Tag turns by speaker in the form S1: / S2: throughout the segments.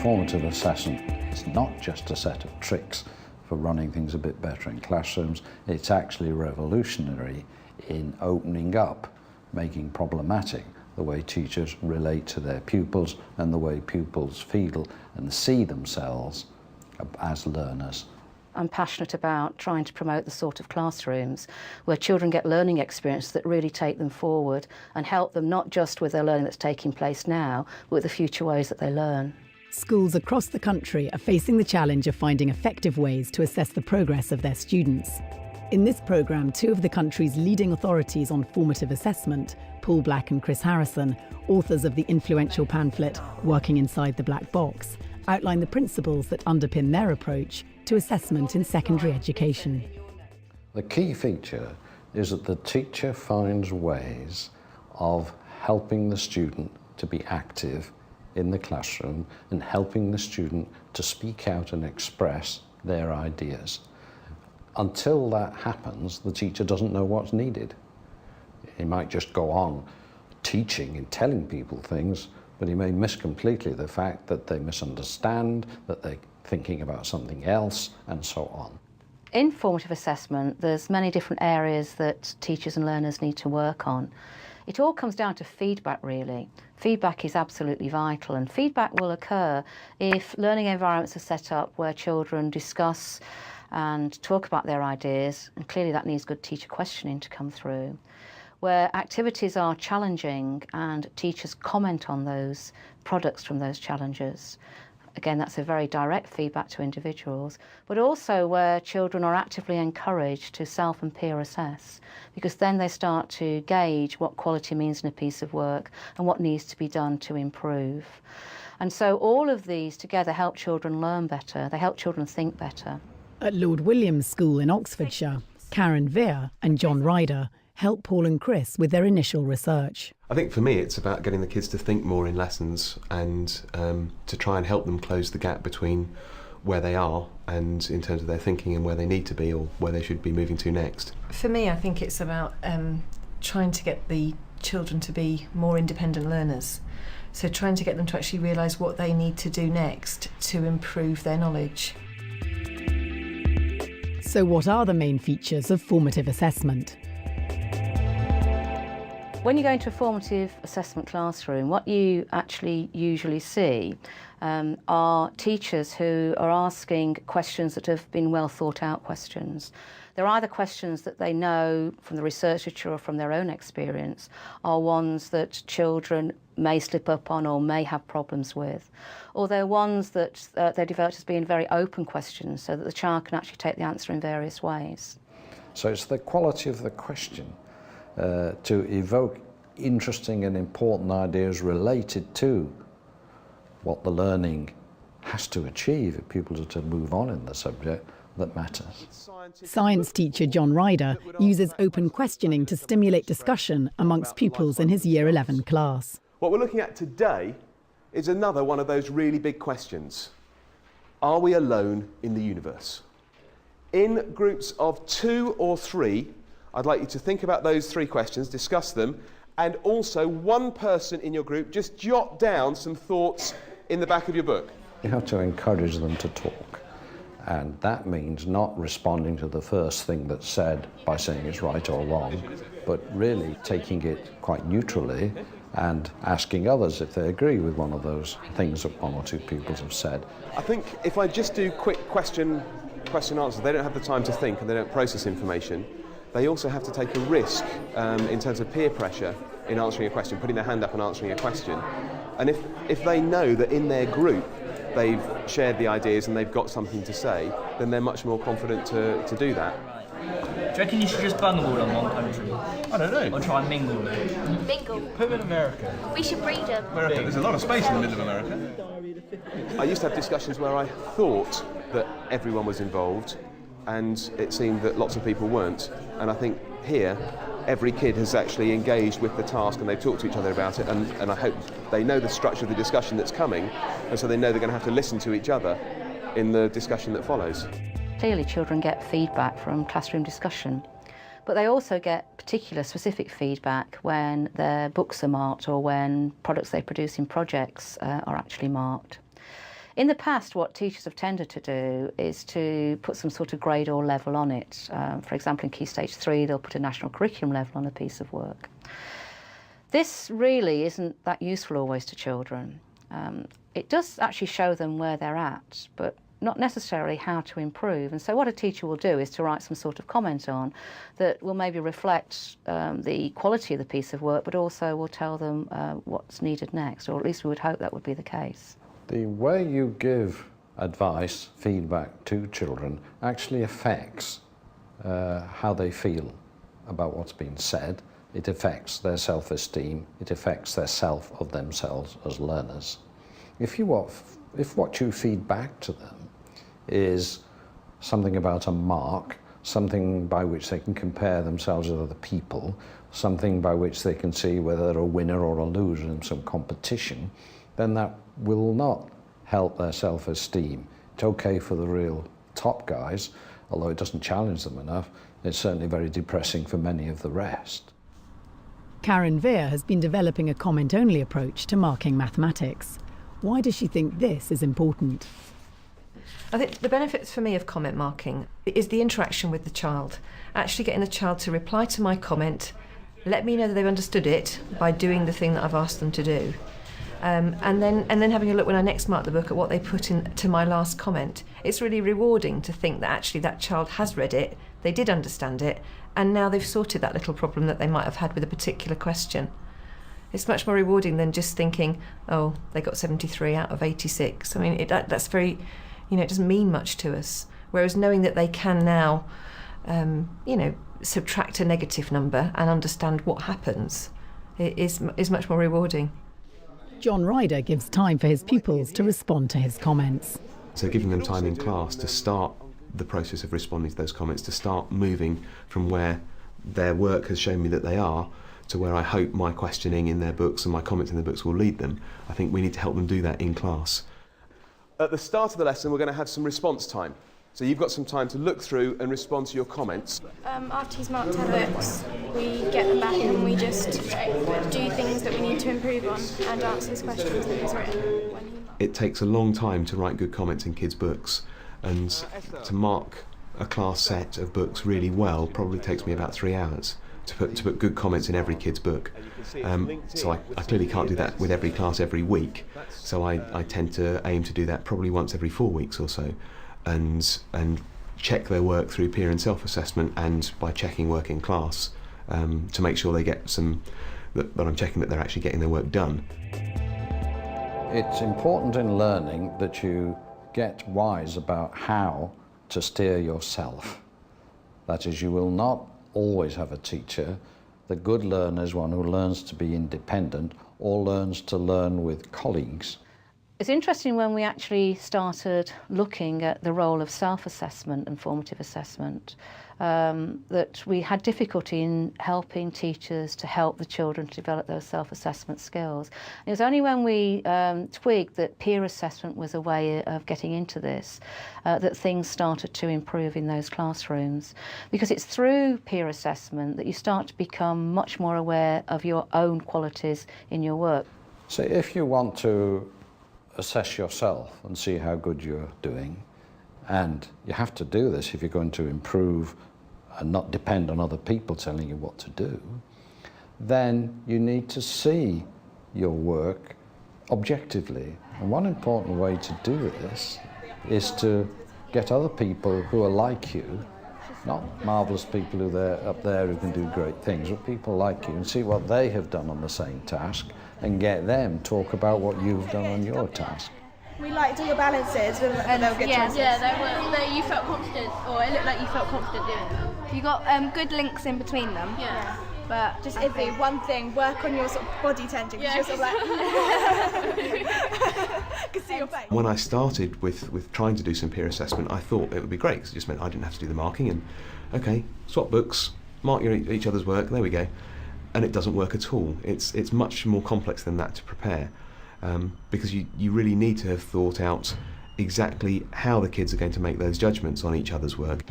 S1: formative assessment is not just a set of tricks for running things a bit better in classrooms. It's actually revolutionary in opening up, making problematic the way teachers relate to their pupils and the way pupils feel and see themselves as learners.
S2: I'm passionate about trying to promote the sort of classrooms where children get learning experiences that really take them forward and help them not just with their learning that's taking place now, but with the future ways that they learn.
S3: Schools across the country are facing the challenge of finding effective ways to assess the progress of their students. In this programme, two of the country's leading authorities on formative assessment, Paul Black and Chris Harrison, authors of the influential pamphlet Working Inside the Black Box, outline the principles that underpin their approach to assessment in secondary education.
S1: The key feature is that the teacher finds ways of helping the student to be active in the classroom and helping the student to speak out and express their ideas. Until that happens, the teacher doesn't know what's needed. He might just go on teaching and telling people things, but he may miss completely the fact that they misunderstand, that they're thinking about something else, and so on.
S2: In formative assessment, there's many different areas that teachers and learners need to work on. It all comes down to feedback, really. Feedback is absolutely vital, and feedback will occur if learning environments are set up where children discuss and talk about their ideas, and clearly that needs good teacher questioning to come through. Where activities are challenging and teachers comment on those products from those challenges. Again, that's a very direct feedback to individuals, but also where children are actively encouraged to self and peer assess, because then they start to gauge what quality means in a piece of work and what needs to be done to improve. And so all of these together help children learn better, they help children think better.
S3: At Lord Williams School in Oxfordshire, Karen Veer and John Ryder help Paul and Chris with their initial research.
S4: I think for me it's about getting the kids to think more in lessons and to try and help them close the gap between where they are and in terms of their thinking and where they need to be or where they should be moving to next.
S5: For me, I think it's about trying to get the children to be more independent learners. So trying to get them to actually realise what they need to do next to improve their knowledge.
S3: So what are the main features of formative assessment?
S2: When you go into a formative assessment classroom, what you actually usually see are teachers who are asking questions that have been well thought out questions. They're either questions that they know from the research literature or from their own experience, are ones that children may slip up on or may have problems with, or they're ones that they're developed as being very open questions so that the child can actually take the answer in various ways.
S1: So it's the quality of the question to evoke interesting and important ideas related to what the learning has to achieve if pupils are to move on in the subject that matters.
S3: Science teacher John Ryder uses open questioning to stimulate discussion amongst pupils in his Year 11 class.
S4: What we're looking at today is another one of those really big questions. Are we alone in the universe? In groups of 2 or 3, I'd like you to think about those 3 questions, discuss them, and also one person in your group just jot down some thoughts in the back of your book.
S1: You have to encourage them to talk, and that means not responding to the first thing that's said by saying it's right or wrong, but really taking it quite neutrally and asking others if they agree with one of those things that 1 or 2 pupils have said.
S4: I think if I just do quick question answers, they don't have the time to think and they don't process information. They also have to take a risk in terms of peer pressure in answering a question, putting their hand up and answering a question. And if they know that in their group they've shared the ideas and they've got something to say, then they're much more confident to do that.
S6: Do you reckon you should just bung them all on one country?
S7: I don't know.
S6: Or try and mingle them?
S7: Mingle. Put them in America.
S8: We should breed them.
S7: America. There's a lot of space in the middle of America.
S4: I used to have discussions where I thought that everyone was involved and it seemed that lots of people weren't. And I think here, every kid has actually engaged with the task and they've talked to each other about it, and I hope they know the structure of the discussion that's coming, and so they know they're going to have to listen to each other in the discussion that follows.
S2: Clearly children get feedback from classroom discussion, but they also get particular specific feedback when their books are marked or when products they produce in projects are actually marked. In the past, what teachers have tended to do is to put some sort of grade or level on it. For example, in Key Stage 3, they'll put a national curriculum level on a piece of work. This really isn't that useful always to children. It does actually show them where they're at, but not necessarily how to improve. And so what a teacher will do is to write some sort of comment on that will maybe reflect the quality of the piece of work, but also will tell them what's needed next, or at least we would hope that would be the case.
S1: The way you give advice, feedback to children actually affects how they feel about what's been said. It affects their self-esteem. It affects their self of themselves as learners. If what you feed back to them is something about a mark, something by which they can compare themselves with other people, something by which they can see whether they're a winner or a loser in some competition, then that will not help their self-esteem. It's okay for the real top guys, although it doesn't challenge them enough. It's certainly very depressing for many of the rest.
S3: Karen Veer has been developing a comment-only approach to marking mathematics. Why does she think this is important?
S5: I think the benefits for me of comment marking is the interaction with the child. Actually getting the child to reply to my comment, let me know that they've understood it by doing the thing that I've asked them to do. And then having a look when I next mark the book at what they put into my last comment. It's really rewarding to think that actually that child has read it, they did understand it, and now they've sorted that little problem that they might have had with a particular question. It's much more rewarding than just thinking, oh, they got 73 out of 86. I mean, that's very, it doesn't mean much to us. Whereas knowing that they can now, subtract a negative number and understand what happens is much more rewarding.
S3: John Ryder gives time for his pupils to respond to his comments.
S4: So giving them time in class to start the process of responding to those comments, to start moving from where their work has shown me that they are to where I hope my questioning in their books and my comments in their books will lead them. I think we need to help them do that in class. At the start of the lesson, we're going to have some response time. So you've got some time to look through and respond to your comments.
S8: After he's marked our books, we get them back and we just do things that we need to improve on and answer his questions that he's written.
S4: It takes a long time to write good comments in kids' books, and to mark a class set of books really well probably takes me about 3 hours to put good comments in every kid's book. So I clearly can't do that with every class every week, so I tend to aim to do that probably once every 4 weeks or so, and check their work through peer and self-assessment and by checking work in class to make sure they get that I'm checking that they're actually getting their work done.
S1: It's important in learning that you get wise about how to steer yourself. That is, you will not always have a teacher. The good learner is one who learns to be independent or learns to learn with colleagues.
S2: It's interesting when we actually started looking at the role of self-assessment and formative assessment, that we had difficulty in helping teachers to help the children to develop those self-assessment skills. And it was only when we twigged that peer assessment was a way of getting into this that things started to improve in those classrooms. Because it's through peer assessment that you start to become much more aware of your own qualities in your work.
S1: So if you want to assess yourself and see how good you're doing, and you have to do this if you're going to improve and not depend on other people telling you what to do, then you need to see your work objectively. And one important way to do this is to get other people who are like you, not marvellous people who are up there who can do great things, but people like you, and see what they have done on the same task and get them talk about what you've done on your task.
S8: We liked all the balances and they were good choices.
S9: Yeah, you felt confident, or it looked like you felt confident doing them. You got good links in between them. Yeah. But
S8: just every one thing, work on your sort of body tension. Yeah. You're sort of like, can see your face.
S4: When I started with trying to do some peer assessment, I thought it would be great because it just meant I didn't have to do the marking and, okay, swap books, mark each other's work, there we go. And it doesn't work at all. It's much more complex than that to prepare, because you really need to have thought out exactly how the kids are going to make those judgments on each other's work.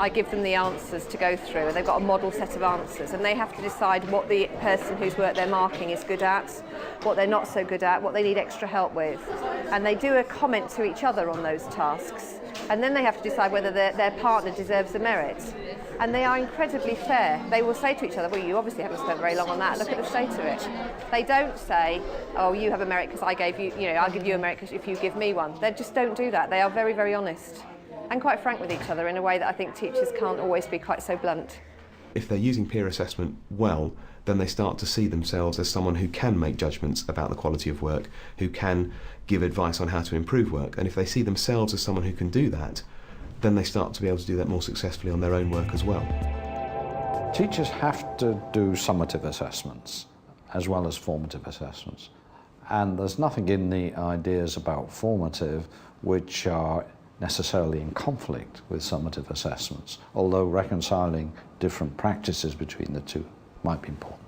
S10: I give them the answers to go through, and they've got a model set of answers, and they have to decide what the person whose work they're marking is good at, what they're not so good at, what they need extra help with. And they do a comment to each other on those tasks, and then they have to decide whether their partner deserves the merit. And they are incredibly fair. They will say to each other, well, you obviously haven't spent very long on that, look at the state of it. They don't say, oh, you have a merit because I gave you, I'll give you a merit if you give me one. They just don't do that. They are very, very honest and quite frank with each other in a way that I think teachers can't always be quite so blunt.
S4: If they're using peer assessment well, then they start to see themselves as someone who can make judgments about the quality of work, who can give advice on how to improve work. And if they see themselves as someone who can do that, then they start to be able to do that more successfully on their own work as well.
S1: Teachers have to do summative assessments as well as formative assessments. And there's nothing in the ideas about formative which are necessarily in conflict with summative assessments, although reconciling different practices between the two might be important.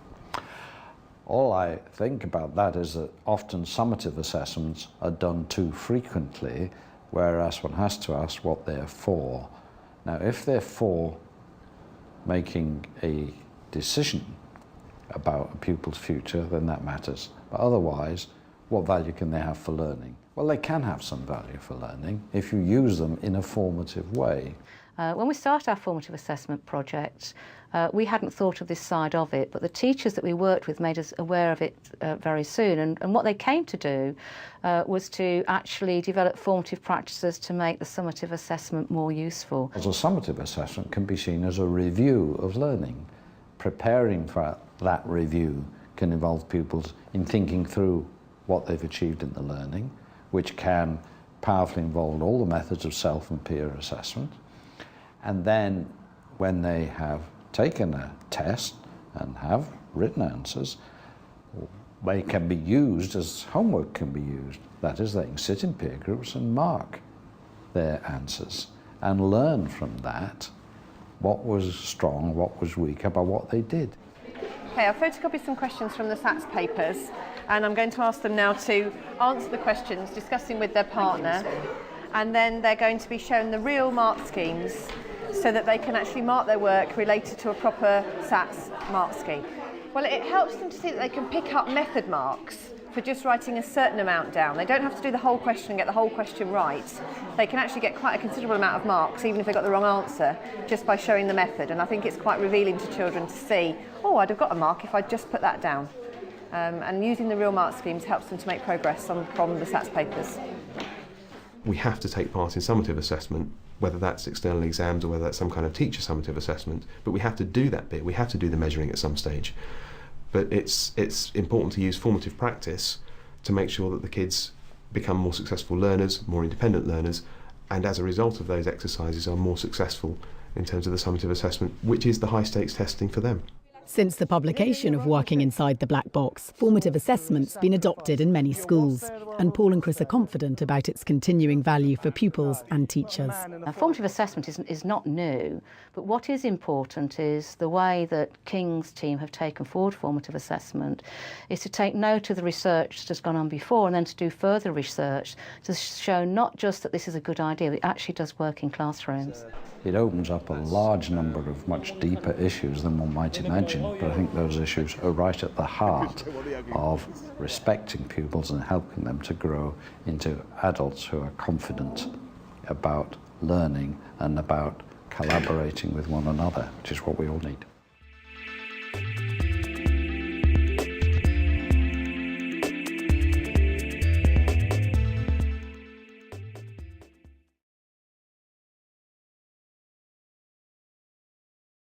S1: All I think about that is that often summative assessments are done too frequently, whereas one has to ask what they're for. Now, if they're for making a decision about a pupil's future, then that matters. But otherwise, what value can they have for learning? Well, they can have some value for learning if you use them in a formative way.
S2: When we started our formative assessment project, we hadn't thought of this side of it, but the teachers that we worked with made us aware of it very soon. And what they came to do was to actually develop formative practices to make the summative assessment more useful.
S1: As a summative assessment can be seen as a review of learning. Preparing for that review can involve pupils in thinking through what they've achieved in the learning, which can powerfully involve all the methods of self and peer assessment. And then when they have taken a test and have written answers, they can be used as homework can be used. That is, they can sit in peer groups and mark their answers and learn from that what was strong, what was weak about what they did.
S10: Okay, I've photocopied some questions from the SATS papers, and I'm going to ask them now to answer the questions, discussing with their partner, and then they're going to be shown the real mark schemes so that they can actually mark their work related to a proper SATS mark scheme. Well, it helps them to see that they can pick up method marks for just writing a certain amount down. They don't have to do the whole question and get the whole question right. They can actually get quite a considerable amount of marks, even if they got the wrong answer, just by showing the method. And I think it's quite revealing to children to see, oh, I'd have got a mark if I'd just put that down. And using the real mark schemes helps them to make progress from the SATS papers.
S4: We have to take part in summative assessment, whether that's external exams or whether that's some kind of teacher summative assessment, but we have to do that bit. We have to do the measuring at some stage. But it's important to use formative practice to make sure that the kids become more successful learners, more independent learners, and as a result of those exercises are more successful in terms of the summative assessment, which is the high stakes testing for them.
S3: Since the publication of Working Inside the Black Box, formative assessment's been adopted in many schools, and Paul and Chris are confident about its continuing value for pupils and teachers.
S2: Formative assessment is not new, but what is important is the way that King's team have taken forward formative assessment is to take note of the research that has gone on before and then to do further research to show not just that this is a good idea, but it actually does work in classrooms.
S1: It opens up a large number of much deeper issues than one might imagine, but I think those issues are right at the heart of respecting pupils and helping them to grow into adults who are confident about learning and about collaborating with one another, which is what we all need.